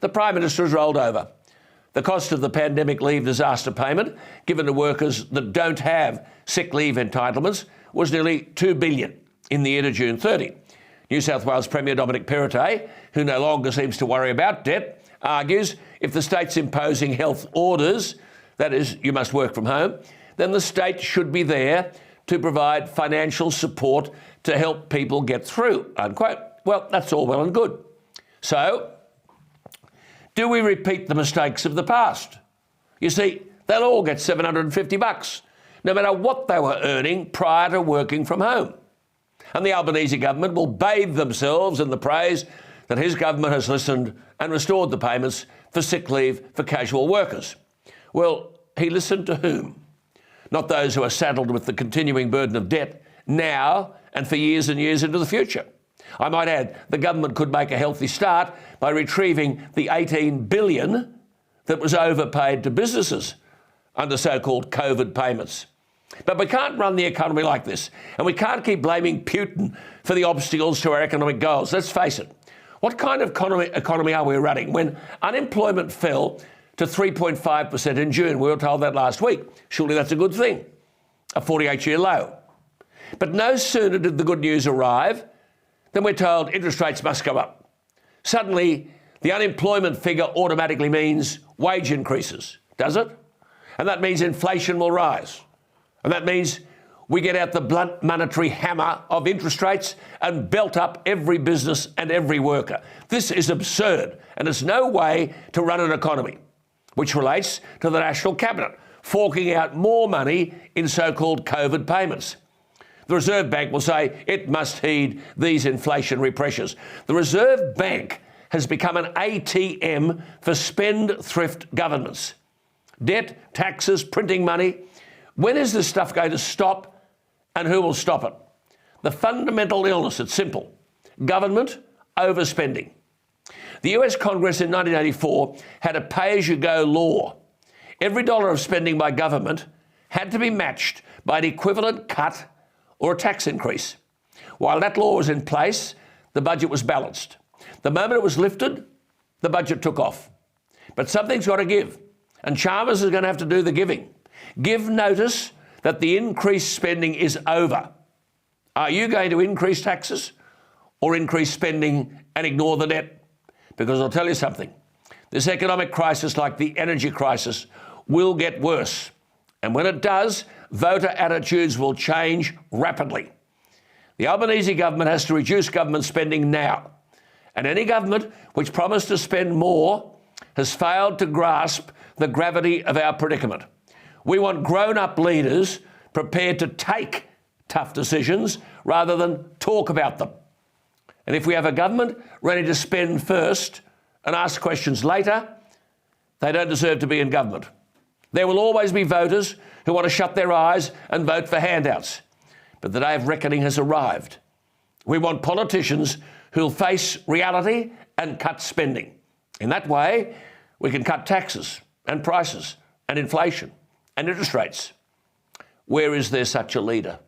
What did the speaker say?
the Prime Minister has rolled over. The cost of the pandemic leave disaster payment given to workers that don't have sick leave entitlements was nearly $2 billion in the year to June 30. New South Wales Premier Dominic Perrottet, who no longer seems to worry about debt, argues if the state's imposing health orders, that is, you must work from home, then the state should be there to provide financial support to help people get through, unquote. Well, that's all well and good. So, do we repeat the mistakes of the past? You see, they'll all get $750, no matter what they were earning prior to working from home. And the Albanese government will bathe themselves in the praise that his government has listened and restored the payments for sick leave for casual workers. Well, he listened to whom? Not those who are saddled with the continuing burden of debt now and for years and years into the future. I might add, the government could make a healthy start by retrieving the $18 billion that was overpaid to businesses under so-called COVID payments. But we can't run the economy like this, and we can't keep blaming Putin for the obstacles to our economic goals. Let's face it. What kind of economy are we running when unemployment fell to 3.5% in June? We were told that last week. Surely that's a good thing, a 48-year low. But no sooner did the good news arrive than we're told interest rates must go up. Suddenly, the unemployment figure automatically means wage increases, does it? And that means inflation will rise. And that means we get out the blunt monetary hammer of interest rates and belt up every business and every worker. This is absurd, and it's no way to run an economy, which relates to the National Cabinet forking out more money in so-called COVID payments. The Reserve Bank will say it must heed these inflationary pressures. The Reserve Bank has become an ATM for spendthrift governments. Debt, taxes, printing money. When is this stuff going to stop, and who will stop it? The fundamental illness, it's simple. Government overspending. The US Congress in 1984 had a pay-as-you-go law. Every dollar of spending by government had to be matched by an equivalent cut or a tax increase. While that law was in place, the budget was balanced. The moment it was lifted, the budget took off. But something's got to give, and Chalmers is going to have to do the giving. Give notice that the increased spending is over. Are you going to increase taxes or increase spending and ignore the debt? Because I'll tell you something, this economic crisis, like the energy crisis, will get worse. And when it does, voter attitudes will change rapidly. The Albanese government has to reduce government spending now. And any government which promised to spend more has failed to grasp the gravity of our predicament. We want grown-up leaders prepared to take tough decisions rather than talk about them. And if we have a government ready to spend first and ask questions later, they don't deserve to be in government. There will always be voters who want to shut their eyes and vote for handouts. But the day of reckoning has arrived. We want politicians who'll face reality and cut spending. In that way, we can cut taxes and prices and inflation and interest rates. Where is there such a leader?